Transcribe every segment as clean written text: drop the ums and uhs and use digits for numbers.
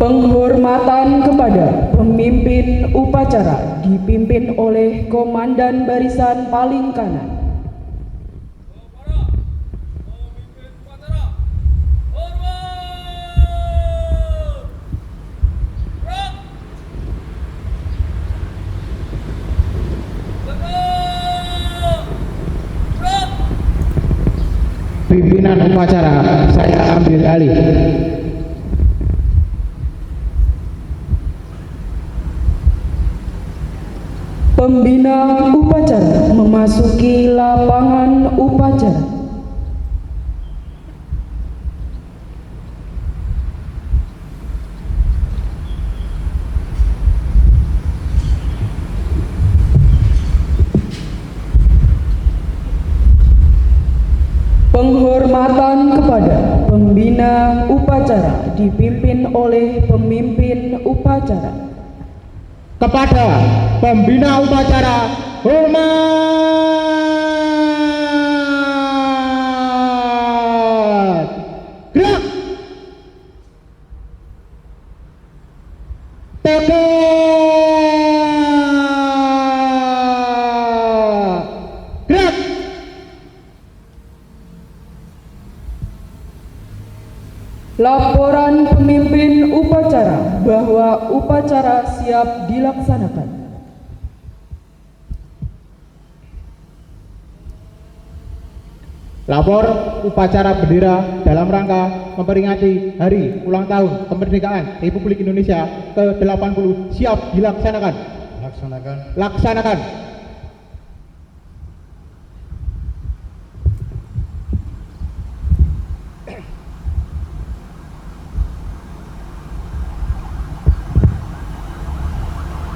Penghormatan kepada pemimpin upacara dipimpin oleh Komandan Barisan paling kanan. Pimpinan upacara, saya ambil alih. Pembina upacara memasuki lapangan upacara. Penghormatan kepada pembina upacara dipimpin oleh pemimpin upacara. Kepada pembina upacara, hormat. Gerak. Tegak. Gerak. Laporan pemimpin upacara bahwa upacara siap dilaksanakan. Lapor upacara bendera dalam rangka memperingati Hari Ulang Tahun Kemerdekaan Republik Indonesia ke-80 siap dilaksanakan. Laksanakan.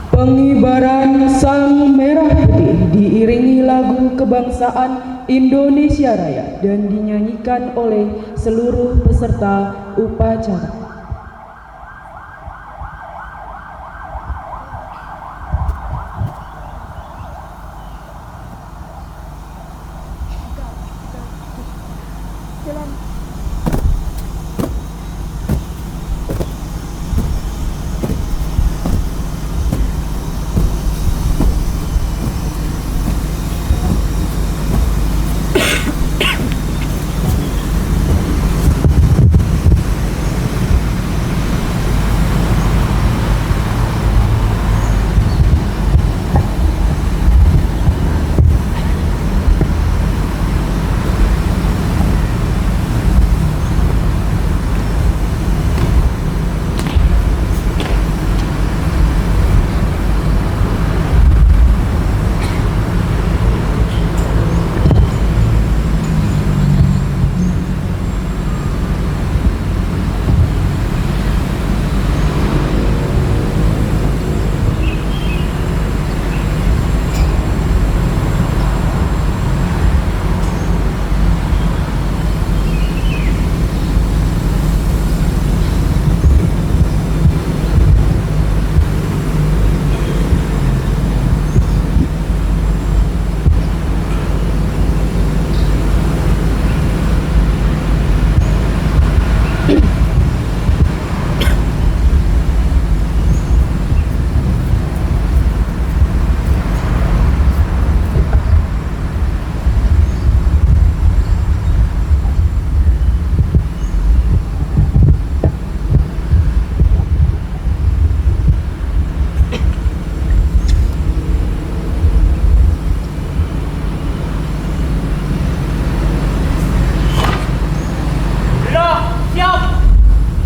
Pengibaran Sang Merah Putih diiringi lagu kebangsaan Indonesia Raya dan dinyanyikan oleh seluruh peserta upacara.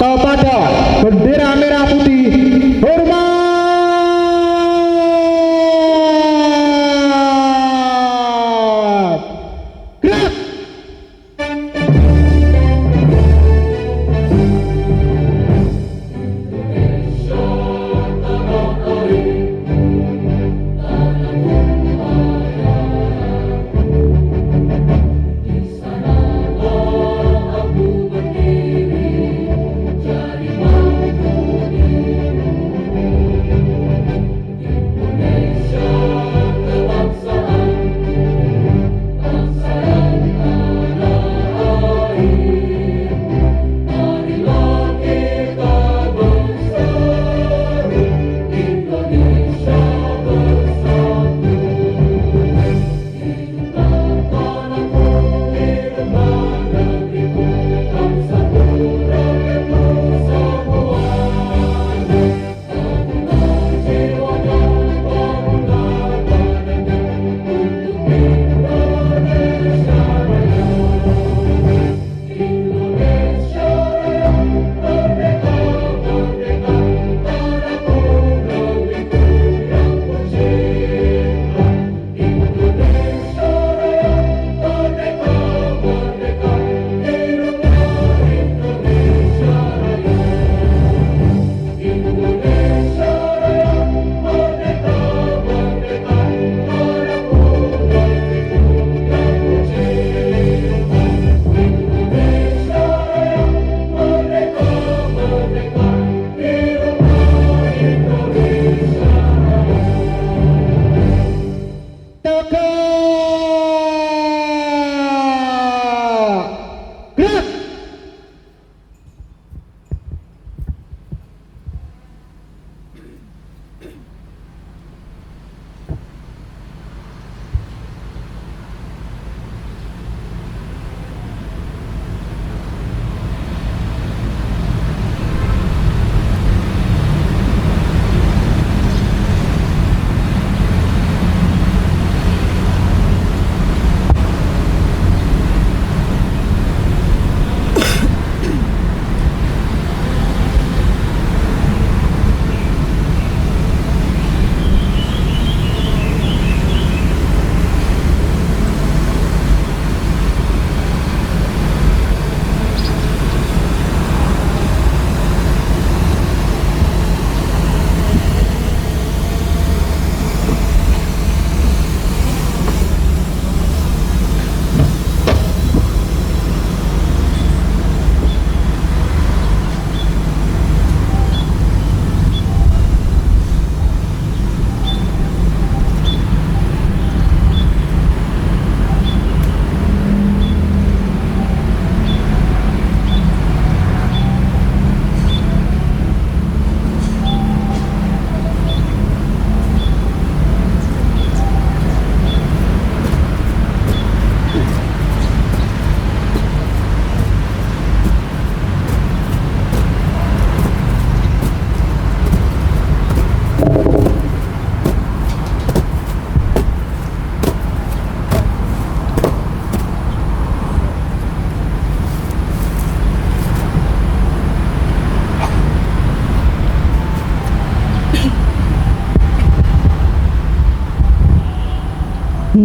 Kepada bendera merah putih, hormat. Gerak. Di sana aku berdiri, jadi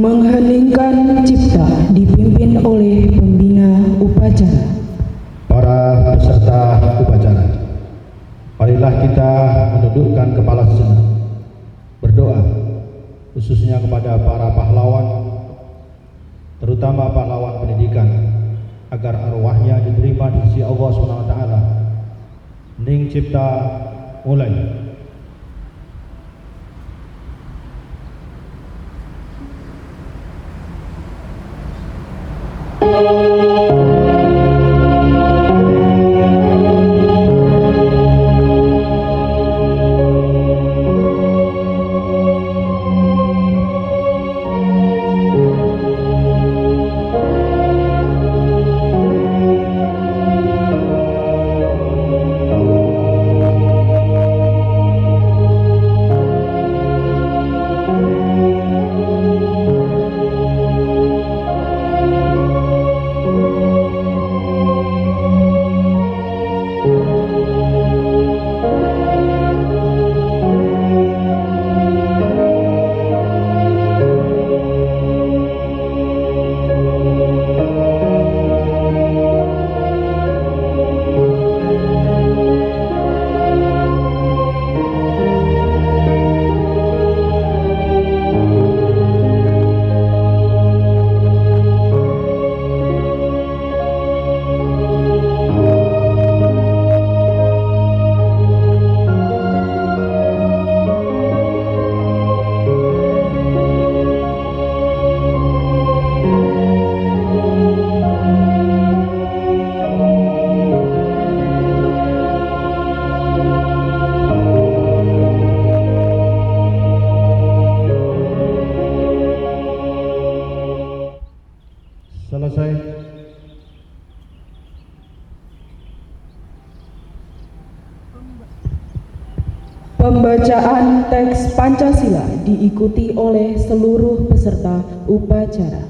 Mengheningkan cipta dipimpin oleh pembina upacara. Para peserta upacara, marilah kita menundukkan kepala sejenak, berdoa khususnya kepada para pahlawan, terutama pahlawan pendidikan, agar arwahnya diterima di sisi Allah SWT. Hening cipta, mulai. Selesai. Pembacaan teks Pancasila diikuti oleh seluruh peserta upacara.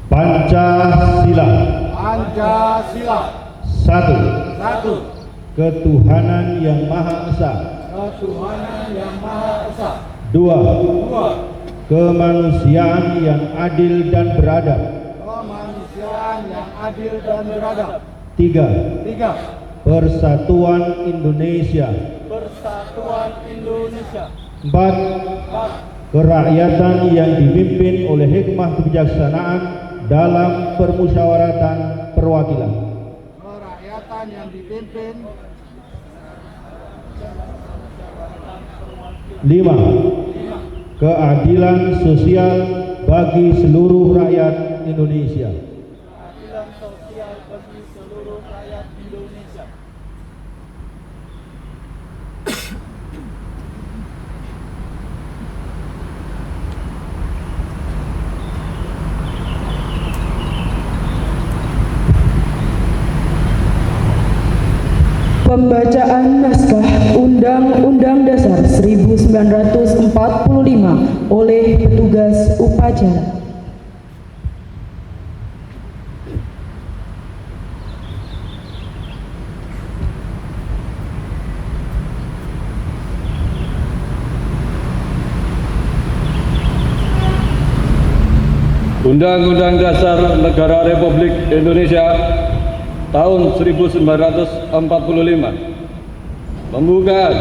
Pancasila. Pancasila. Satu. Ketuhanan yang Maha Esa. Ketuhanan yang Maha Esa. Dua. 2. Kemanusiaan yang adil dan beradab. Kemanusiaan yang adil dan beradab. 3. 3. Persatuan Indonesia. Persatuan Indonesia. 4. Kerakyatan yang dipimpin oleh hikmah kebijaksanaan dalam permusyawaratan perwakilan. Kerakyatan yang dipimpin 5. Keadilan sosial bagi seluruh rakyat Indonesia. keadilan sosial bagi seluruh rakyat Indonesia. Pembacaan naskah Undang-Undang Dasar 1945 oleh petugas upacara. Undang-Undang Dasar Negara Republik Indonesia tahun 1945 membuka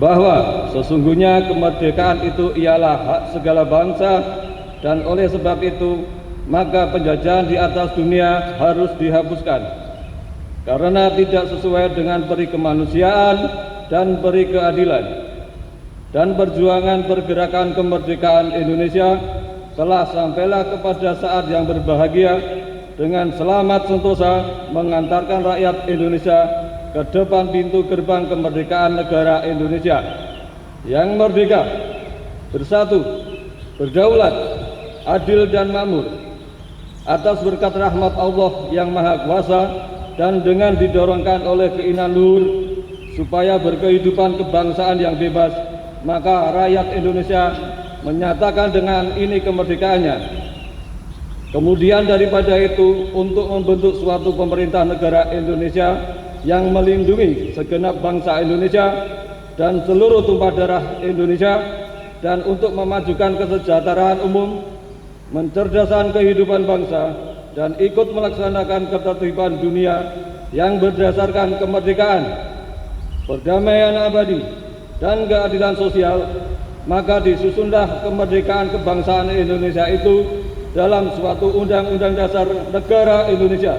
bahwa sesungguhnya kemerdekaan itu ialah hak segala bangsa, dan oleh sebab itu maka penjajahan di atas dunia harus dihapuskan karena tidak sesuai dengan peri kemanusiaan dan peri keadilan. Dan perjuangan pergerakan kemerdekaan Indonesia telah sampailah kepada saat yang berbahagia dengan selamat sentosa mengantarkan rakyat Indonesia ke depan pintu gerbang kemerdekaan negara Indonesia yang merdeka, bersatu, berdaulat, adil dan makmur atas berkat rahmat Allah yang Maha Kuasa, dan dengan didorongkan oleh keinginan luhur supaya berkehidupan kebangsaan yang bebas, maka rakyat Indonesia menyatakan dengan ini kemerdekaannya. Kemudian daripada itu, untuk membentuk suatu pemerintah negara Indonesia yang melindungi segenap bangsa Indonesia dan seluruh tumpah darah Indonesia, dan untuk memajukan kesejahteraan umum, mencerdaskan kehidupan bangsa, dan ikut melaksanakan ketertiban dunia yang berdasarkan kemerdekaan, perdamaian abadi, dan keadilan sosial, maka disusunlah kemerdekaan kebangsaan Indonesia itu dalam suatu undang-undang dasar negara Indonesia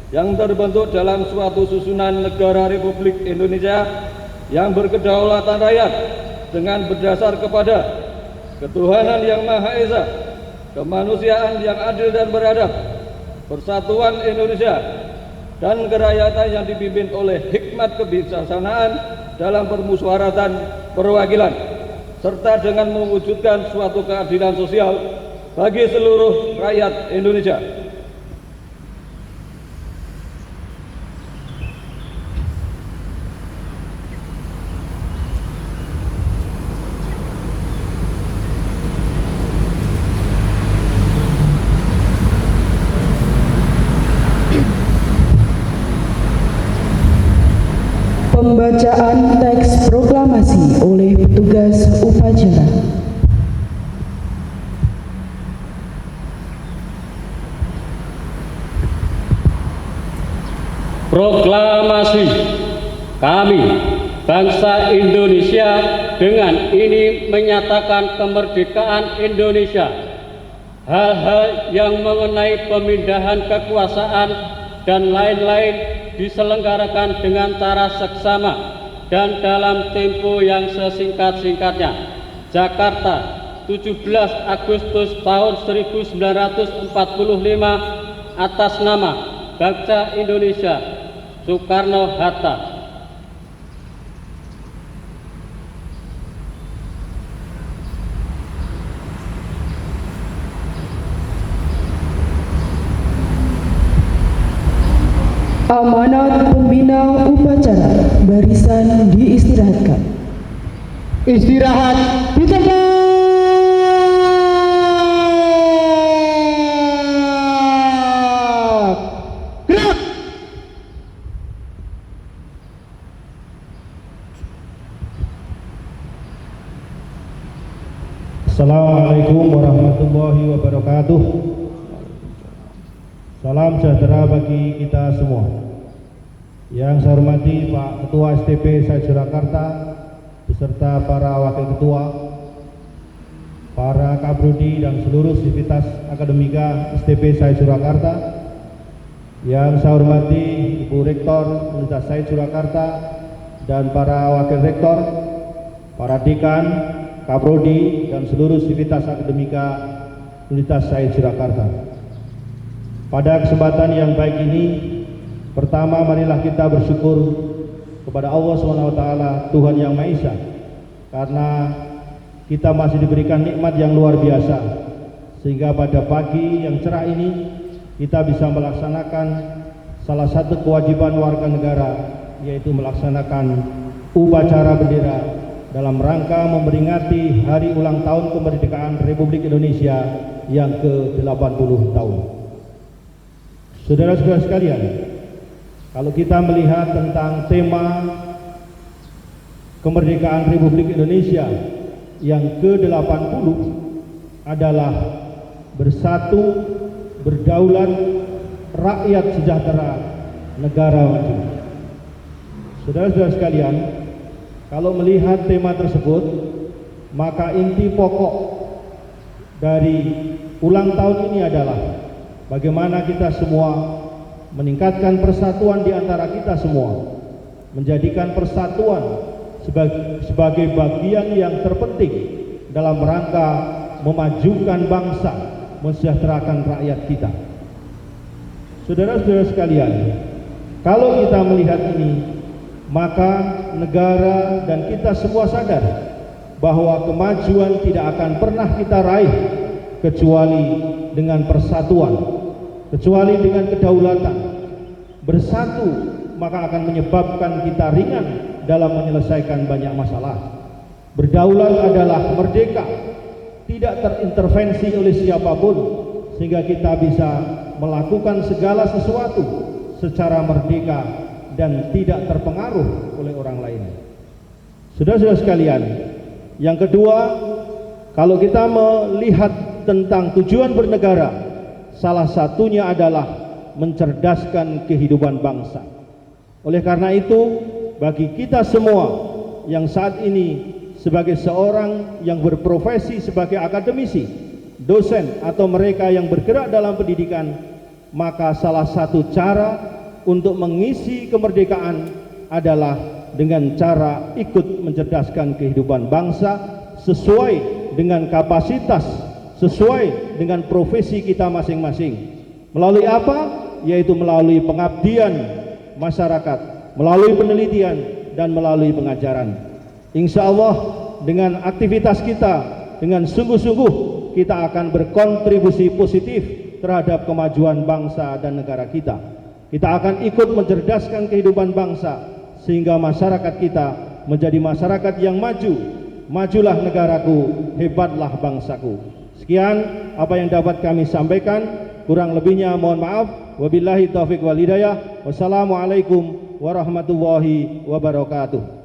yang terbentuk dalam suatu susunan negara Republik Indonesia yang berkedaulatan rakyat dengan berdasar kepada ketuhanan yang Maha Esa, kemanusiaan yang adil dan beradab, persatuan Indonesia, dan kerakyatan yang dipimpin oleh hikmat kebijaksanaan dalam permusyawaratan perwakilan, serta dengan mewujudkan suatu keadilan sosial bagi seluruh rakyat Indonesia. Pembacaan teks proklamasi oleh petugas upacara. Proklamasi. Kami, bangsa Indonesia, dengan ini menyatakan kemerdekaan Indonesia. Hal-hal yang mengenai pemindahan kekuasaan dan lain-lain diselenggarakan dengan cara seksama dan dalam tempo yang sesingkat-singkatnya. Jakarta, 17 Agustus tahun 1945, atas nama bangsa Indonesia, Soekarno-Hatta. Amanat pembina upacara, barisan diistirahatkan. Istirahat di tempat. Gerak. Assalamualaikum warahmatullahi wabarakatuh. Salam sejahtera bagi kita semua. Yang saya hormati Pak Ketua STP SAI Surakarta beserta para wakil ketua, para kaprodi dan seluruh sivitas akademika STP SAI Surakarta. Yang saya hormati Ibu Rektor Universitas SAI Surakarta dan para wakil rektor, para dekan, kaprodi dan seluruh sivitas akademika Universitas SAI Surakarta. Pada kesempatan yang baik ini, pertama marilah kita bersyukur kepada Allah SWT, Tuhan Yang Maha Esa, karena kita masih diberikan nikmat yang luar biasa, sehingga pada pagi yang cerah ini kita bisa melaksanakan salah satu kewajiban warga negara, yaitu melaksanakan upacara bendera dalam rangka memperingati hari ulang tahun kemerdekaan Republik Indonesia yang ke-80 tahun. Saudara-saudara sekalian, kalau kita melihat tentang tema kemerdekaan Republik Indonesia yang ke-80 adalah bersatu, berdaulat, rakyat sejahtera, negara maju. Saudara-saudara sekalian, kalau melihat tema tersebut, maka inti pokok dari ulang tahun ini adalah bagaimana kita semua meningkatkan persatuan di antara kita semua, menjadikan persatuan sebagai bagian yang terpenting dalam rangka memajukan bangsa, mensejahterakan rakyat kita. Saudara-saudara sekalian, kalau kita melihat ini, maka negara dan kita semua sadar bahwa kemajuan tidak akan pernah kita raih kecuali dengan persatuan, kecuali dengan kedaulatan. Bersatu maka akan menyebabkan kita ringan dalam menyelesaikan banyak masalah. Berdaulat adalah merdeka, tidak terintervensi oleh siapapun, sehingga kita bisa melakukan segala sesuatu secara merdeka dan tidak terpengaruh oleh orang lain. Saudara-saudara sekalian, yang kedua, kalau kita melihat tentang tujuan bernegara, salah satunya adalah mencerdaskan kehidupan bangsa. Oleh karena itu, bagi kita semua yang saat ini sebagai seorang yang berprofesi sebagai akademisi, dosen, atau mereka yang bergerak dalam pendidikan, maka salah satu cara untuk mengisi kemerdekaan adalah dengan cara ikut mencerdaskan kehidupan bangsa sesuai dengan kapasitas, sesuai dengan profesi kita masing-masing. Melalui apa? Yaitu melalui pengabdian masyarakat, melalui penelitian, dan melalui pengajaran. Insya Allah dengan aktivitas kita, dengan sungguh-sungguh kita akan berkontribusi positif terhadap kemajuan bangsa dan negara kita. Kita akan ikut mencerdaskan kehidupan bangsa sehingga masyarakat kita menjadi masyarakat yang maju. Majulah negaraku, hebatlah bangsaku. Sekian apa yang dapat kami sampaikan, kurang lebihnya mohon maaf. Wabillahi taufiq wal hidayah. Wassalamualaikum warahmatullahi wabarakatuh.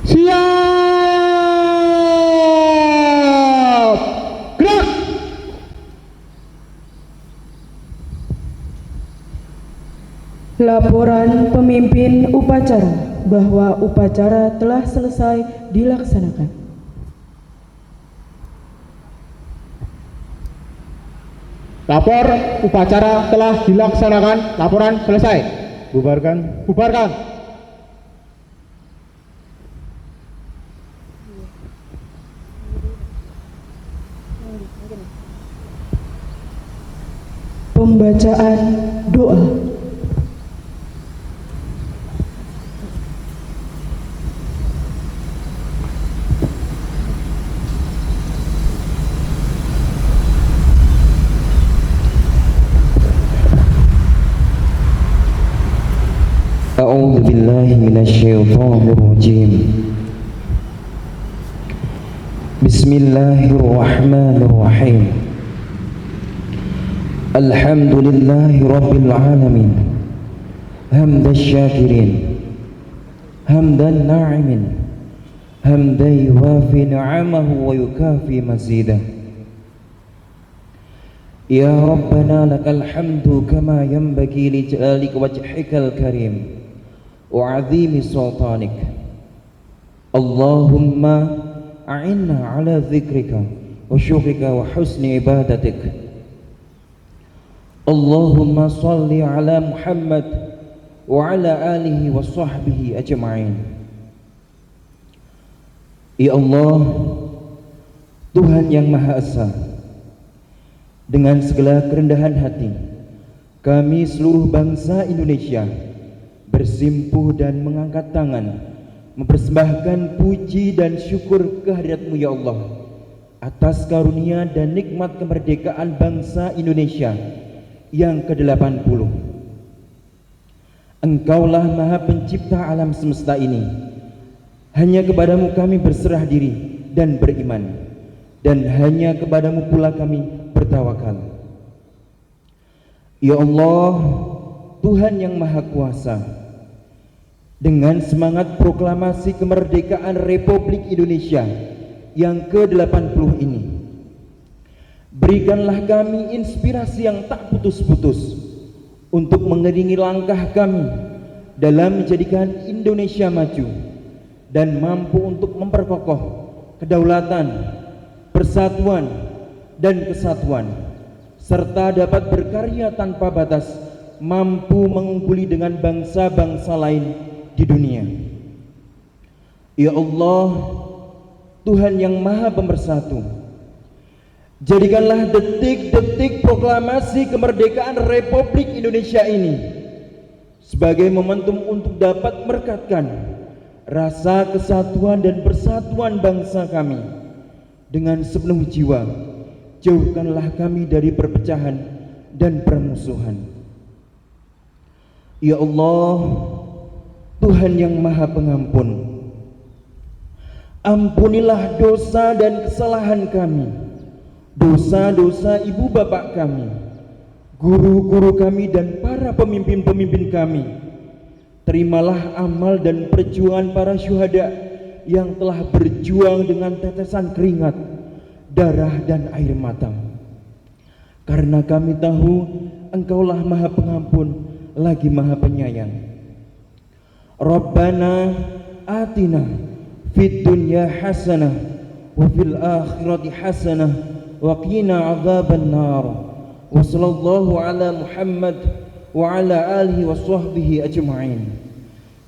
Siap! Gerak! Laporan pemimpin upacara bahwa upacara telah selesai dilaksanakan. Lapor upacara telah dilaksanakan. Laporan selesai. Bubarkan. Bubarkan. Pembacaan doa. أعوذ بالله من الشيطان الرجيم بسم الله الرحمن الرحيم الحمد لله رب العالمين حمد الشاكرين حمد الناعمين حمدا يوافي نعمه ويكافي مزيده يا ربنا لك الحمد كما ينبغي لجلال وجهك الكريم وعظيم سلطانك اللهم أعنا على ذكرك وشكرك وحسن عبادتك اللهم صل على محمد وعلى آله وصحبه أجمعين. Ya Allah, Tuhan yang Maha Esa, dengan segala kerendahan hati kami seluruh bangsa Indonesia bersimpuh dan mengangkat tangan mempersembahkan puji dan syukur kehadirat-Mu ya Allah atas karunia dan nikmat kemerdekaan bangsa Indonesia yang ke-80. Engkaulah Maha Pencipta alam semesta ini. Hanya kepadamu kami berserah diri dan beriman, dan hanya kepadamu pula kami bertawakal. Ya Allah, Tuhan yang Maha Kuasa, dengan semangat proklamasi kemerdekaan Republik Indonesia yang ke-80 ini, berikanlah kami inspirasi yang tak putus-putus untuk mengiringi langkah kami dalam menjadikan Indonesia maju dan mampu untuk memperkokoh kedaulatan, persatuan, dan kesatuan, serta dapat berkarya tanpa batas, mampu mengungguli dengan bangsa-bangsa lain di dunia. Ya Allah, Tuhan yang Maha Pemersatu, jadikanlah detik-detik proklamasi kemerdekaan Republik Indonesia ini sebagai momentum untuk dapat merekatkan rasa kesatuan dan persatuan bangsa kami dengan sepenuh jiwa. Jauhkanlah kami dari perpecahan dan permusuhan. Ya Allah, Tuhan yang Maha Pengampun, ampunilah dosa dan kesalahan kami, dosa-dosa ibu bapak kami, guru-guru kami dan para pemimpin-pemimpin kami. Terimalah amal dan perjuangan para syuhada yang telah berjuang dengan tetesan keringat, darah dan air mata. Karena kami tahu Engkaulah Maha Pengampun lagi Maha Penyayang. Rabbana atina fid dunya hasanah wa fil akhirati hasanah wa qina adzaban nar. Wa sallallahu ala Muhammad wa ala alihi wa sahbihi ajma'in.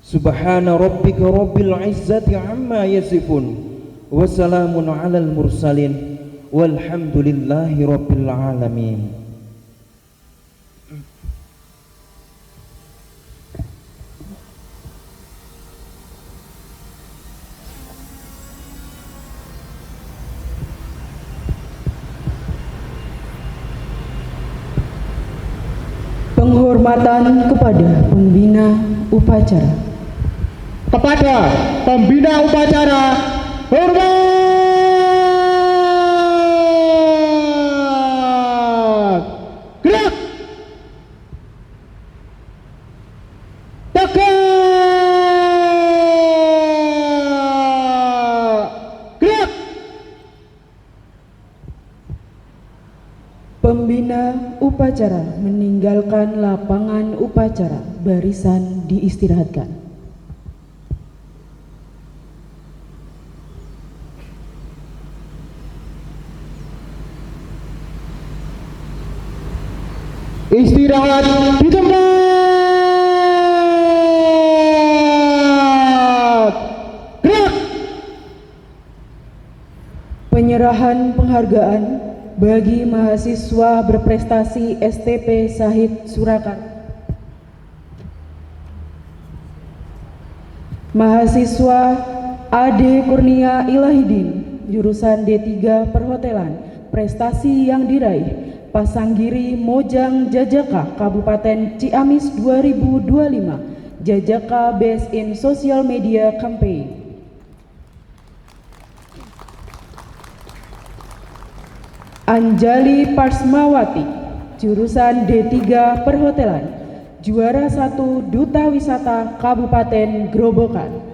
Subhana rabbika rabbil izzati amma yasifun wa salamun alal mursalin walhamdulillahi rabbil alamin. Penghormatan kepada pembina upacara. Kepada pembina upacara, hormat. Gerak. Tegak. Gerak. Pembina upacara meninggalkan lapangan upacara, barisan diistirahatkan. Istirahat di tempat. Gerak. Penyerahan penghargaan bagi mahasiswa berprestasi STP Syahid Surakarta. Mahasiswa Ade Kurnia Ilahidin, jurusan D3 Perhotelan, prestasi yang diraih Pasanggiri Mojang Jajaka Kabupaten Ciamis 2025, Jajaka Based in Social Media Campaign. Anjali Parsmawati, jurusan D3 Perhotelan, juara 1 Duta Wisata Kabupaten Grobogan.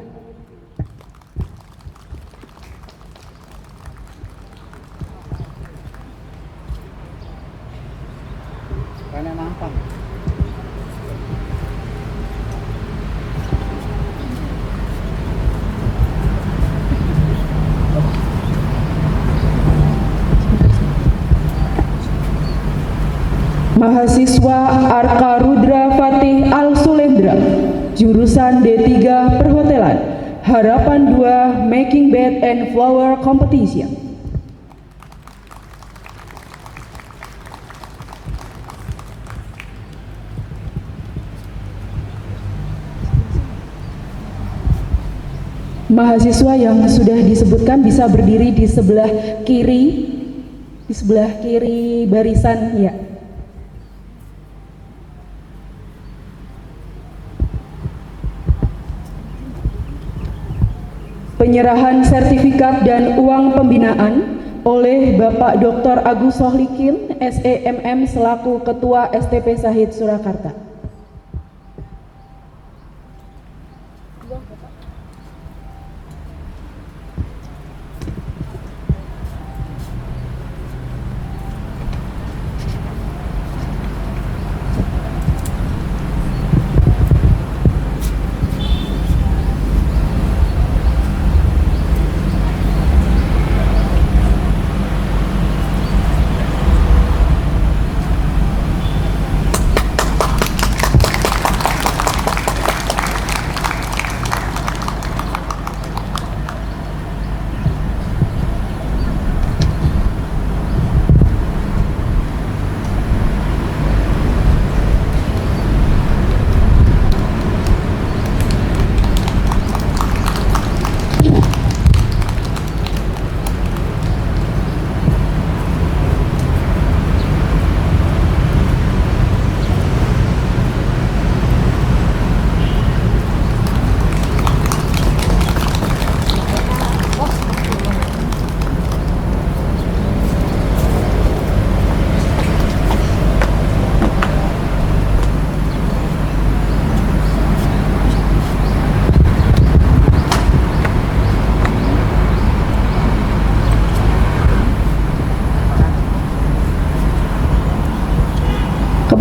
Mahasiswa Arka Rudra Fatih Al Sulendra, jurusan D3 Perhotelan, Harapan 2 Making Bed and Flower Competition. Mahasiswa yang sudah disebutkan bisa berdiri di sebelah kiri barisan ya. Penyerahan sertifikat dan uang pembinaan oleh Bapak Dr. Agus Sohlikin, SEMM selaku Ketua STP Syahid Surakarta.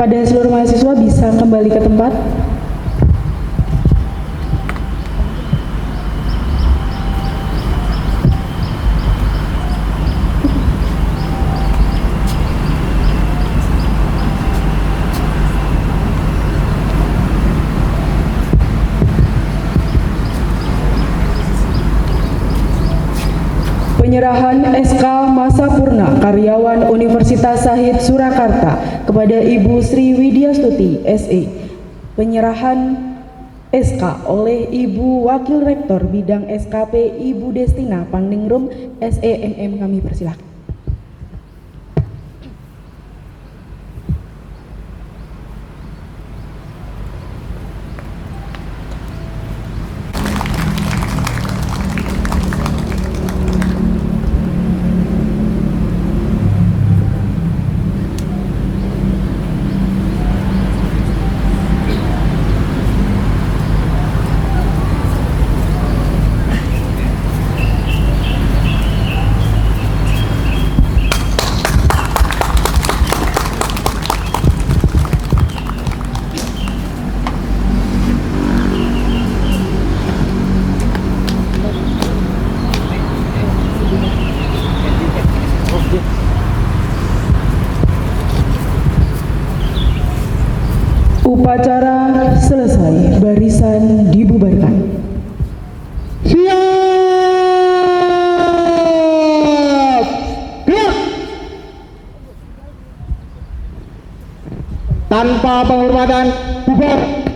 kepada seluruh mahasiswa bisa kembali ke tempat. Penyerahan SK Masa Purna Karyawan Universitas Sahid Surakarta kepada Ibu Sri Widyastuti SE. Penyerahan SK oleh Ibu Wakil Rektor Bidang SKP Ibu Destina Panningrum SEMM, kami persilakan. Upacara selesai, barisan dibubarkan. Siap! Gerak! Tanpa penghormatan, bubar!